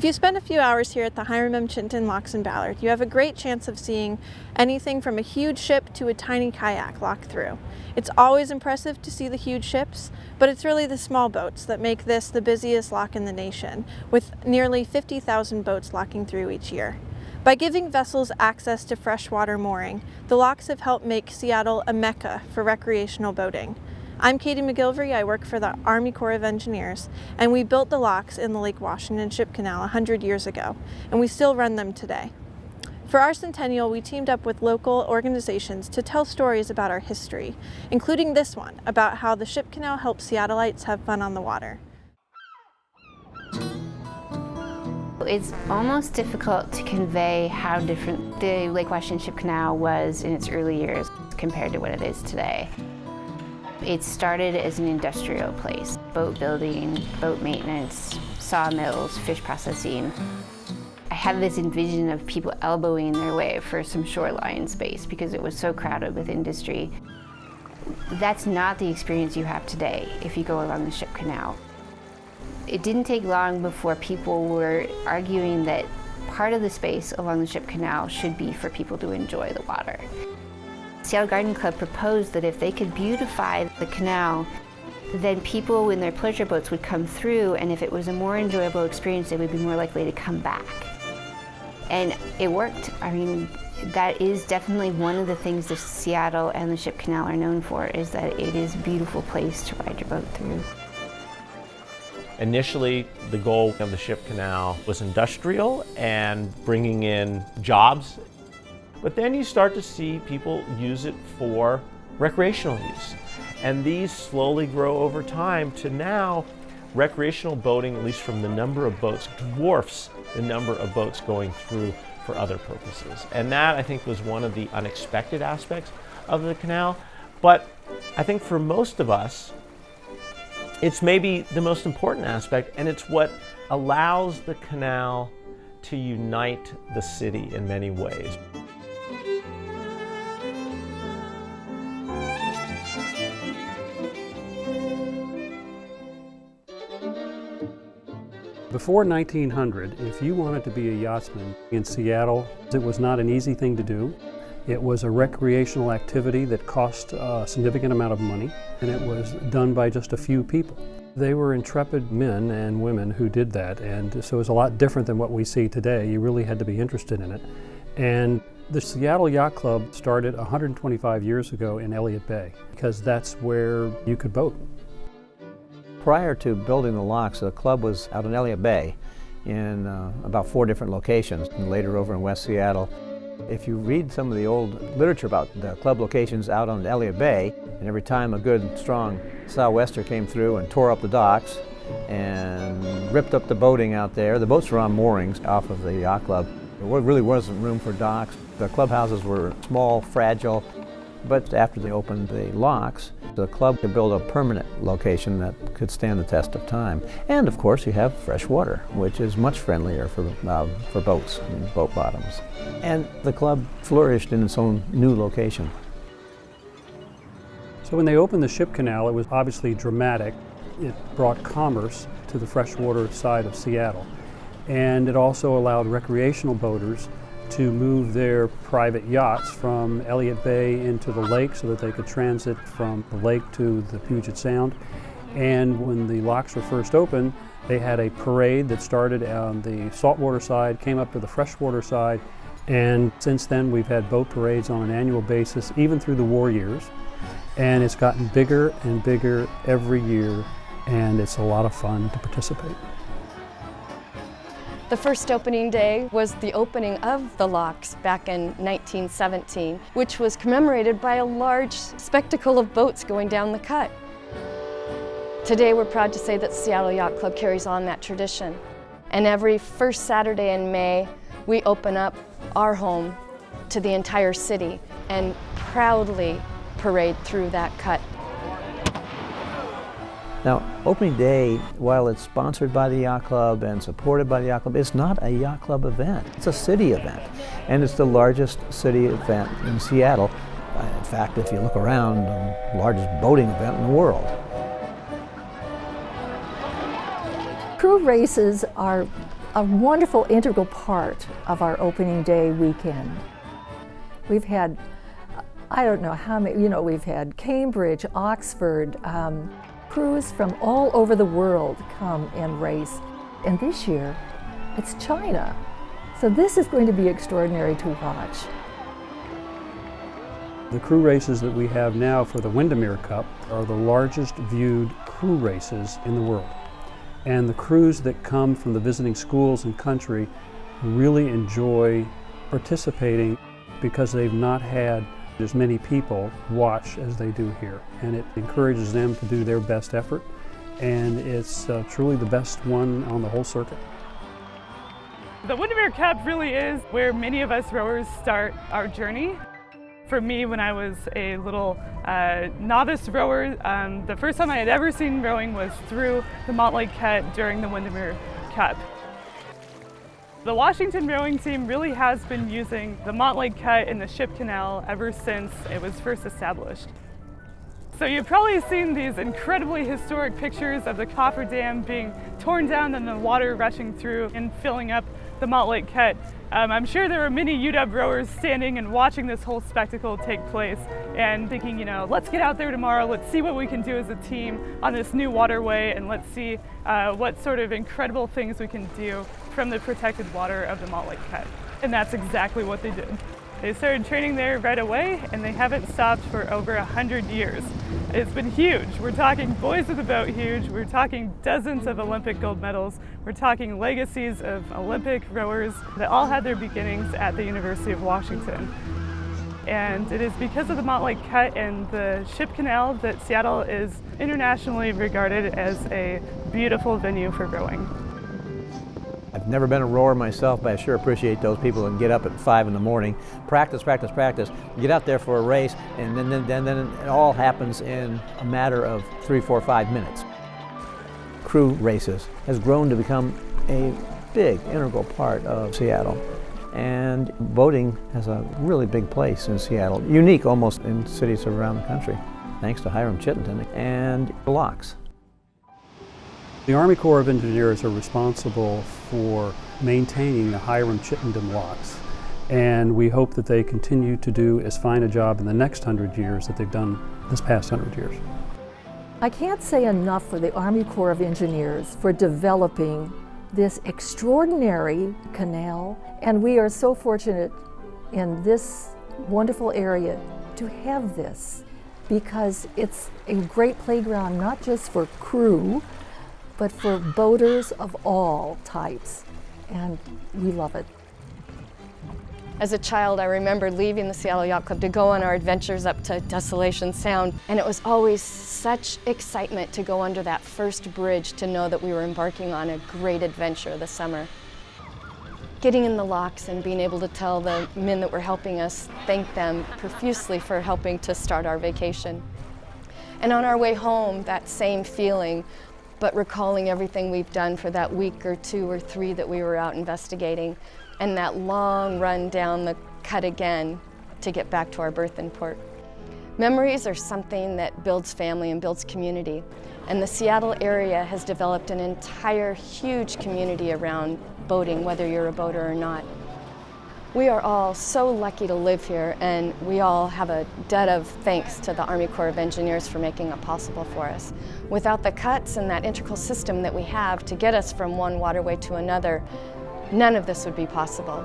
If you spend a few hours here at the Hiram M Chittenden locks in Ballard, you have a great chance of seeing anything from a huge ship to a tiny kayak lock through. It's always impressive to see the huge ships, but it's really the small boats that make this the busiest lock in the nation, with nearly 50,000 boats locking through each year. By giving vessels access to freshwater mooring, the locks have helped make Seattle a mecca for recreational boating. I'm Katie McGilvery. I work for the Army Corps of Engineers, and we built the locks in the Lake Washington Ship Canal 100 years ago, and we still run them today. For our centennial, we teamed up with local organizations to tell stories about our history, including this one about how the Ship Canal helped Seattleites have fun on the water. It's almost difficult to convey how different the Lake Washington Ship Canal was in its early years compared to what it is today. It started as an industrial place, boat building, boat maintenance, sawmills, fish processing. I had this envision of people elbowing their way for some shoreline space because it was so crowded with industry. That's not the experience you have today if you go along the Ship Canal. It didn't take long before people were arguing that part of the space along the Ship Canal should be for people to enjoy the water. Seattle Garden Club proposed that if they could beautify the canal, then people in their pleasure boats would come through, and if it was a more enjoyable experience, they would be more likely to come back. And it worked. I mean, that is definitely one of the things that Seattle and the Ship Canal are known for, is that it is a beautiful place to ride your boat through. Initially, the goal of the Ship Canal was industrial and bringing in jobs. But then you start to see people use it for recreational use. And these slowly grow over time to now recreational boating, at least from the number of boats, dwarfs the number of boats going through for other purposes. And that, I think, was one of the unexpected aspects of the canal. But I think for most of us, it's maybe the most important aspect, and it's what allows the canal to unite the city in many ways. Before 1900, if you wanted to be a yachtsman in Seattle, it was not an easy thing to do. It was a recreational activity that cost a significant amount of money, and it was done by just a few people. They were intrepid men and women who did that, and so it was a lot different than what we see today. You really had to be interested in it. And the Seattle Yacht Club started 125 years ago in Elliott Bay, because that's where you could boat. Prior to building the locks, the club was out in Elliott Bay in about 4 different locations, and later over in West Seattle. If you read some of the old literature about the club locations out on Elliott Bay, and every time a good, strong sou'wester came through and tore up the docks and ripped up the boating out there, the boats were on moorings off of the yacht club. There really wasn't room for docks. The clubhouses were small, fragile, but after they opened the locks, the club could build a permanent location that could stand the test of time. And of course, you have fresh water, which is much friendlier for boats and boat bottoms. And the club flourished in its own new location. So when they opened the Ship Canal, it was obviously dramatic. It brought commerce to the freshwater side of Seattle. And it also allowed recreational boaters to move their private yachts from Elliott Bay into the lake so that they could transit from the lake to the Puget Sound. And when the locks were first opened, they had a parade that started on the saltwater side, came up to the freshwater side, and since then we've had boat parades on an annual basis, even through the war years. And it's gotten bigger and bigger every year, and it's a lot of fun to participate. The first opening day was the opening of the locks back in 1917, which was commemorated by a large spectacle of boats going down the cut. Today we're proud to say that Seattle Yacht Club carries on that tradition. And every first Saturday in May, we open up our home to the entire city and proudly parade through that cut. Now, opening day, while it's sponsored by the Yacht Club and supported by the Yacht Club, it's not a Yacht Club event. It's a city event, and it's the largest city event in Seattle. In fact, if you look around, the largest boating event in the world. Crew races are a wonderful integral part of our opening day weekend. We've had, I don't know how many, we've had Cambridge, Oxford, crews from all over the world come and race. And this year, it's China. So this is going to be extraordinary to watch. The crew races that we have now for the Windermere Cup are the largest viewed crew races in the world. And the crews that come from the visiting schools and country really enjoy participating because they've not had as many people watch as they do here. And it encourages them to do their best effort, and it's truly the best one on the whole circuit. The Windermere Cup really is where many of us rowers start our journey. For me, when I was a little novice rower, the first time I had ever seen rowing was through the Montlake Cut during the Windermere Cup. The Washington rowing team really has been using the Montlake Cut in the Ship Canal ever since it was first established. So you've probably seen these incredibly historic pictures of the cofferdam being torn down and the water rushing through and filling up the Montlake Cut. I'm sure there were many UW rowers standing and watching this whole spectacle take place and thinking, let's get out there tomorrow, let's see what we can do as a team on this new waterway, and let's see what sort of incredible things we can do from the protected water of the Montlake Cut. And that's exactly what they did. They started training there right away, and they haven't stopped for over 100 years. It's been huge. We're talking boys of the boat huge. We're talking dozens of Olympic gold medals. We're talking legacies of Olympic rowers that all had their beginnings at the University of Washington. And it is because of the Montlake Cut and the Ship Canal that Seattle is internationally regarded as a beautiful venue for rowing. I've never been a rower myself, but I sure appreciate those people that get up at 5 in the morning, practice, get out there for a race, and then it all happens in a matter of 3, 4, 5 minutes. Crew races has grown to become a big integral part of Seattle. And boating has a really big place in Seattle, unique almost in cities around the country, thanks to Hiram Chittenden and the locks. The Army Corps of Engineers are responsible for maintaining the Hiram Chittenden locks, and we hope that they continue to do as fine a job in the next 100 years that they've done this past 100 years. I can't say enough for the Army Corps of Engineers for developing this extraordinary canal, and we are so fortunate in this wonderful area to have this, because it's a great playground not just for crew, but for boaters of all types, and we love it. As a child, I remember leaving the Seattle Yacht Club to go on our adventures up to Desolation Sound, and it was always such excitement to go under that first bridge to know that we were embarking on a great adventure this summer. Getting in the locks and being able to tell the men that were helping us, thank them profusely for helping to start our vacation. And on our way home, that same feeling, but recalling everything we've done for that week or 2 or 3 that we were out investigating, and that long run down the cut again to get back to our berth in port. Memories are something that builds family and builds community, and the Seattle area has developed an entire huge community around boating, whether you're a boater or not. We are all so lucky to live here, and we all have a debt of thanks to the Army Corps of Engineers for making it possible for us. Without the cuts and that integral system that we have to get us from one waterway to another, none of this would be possible.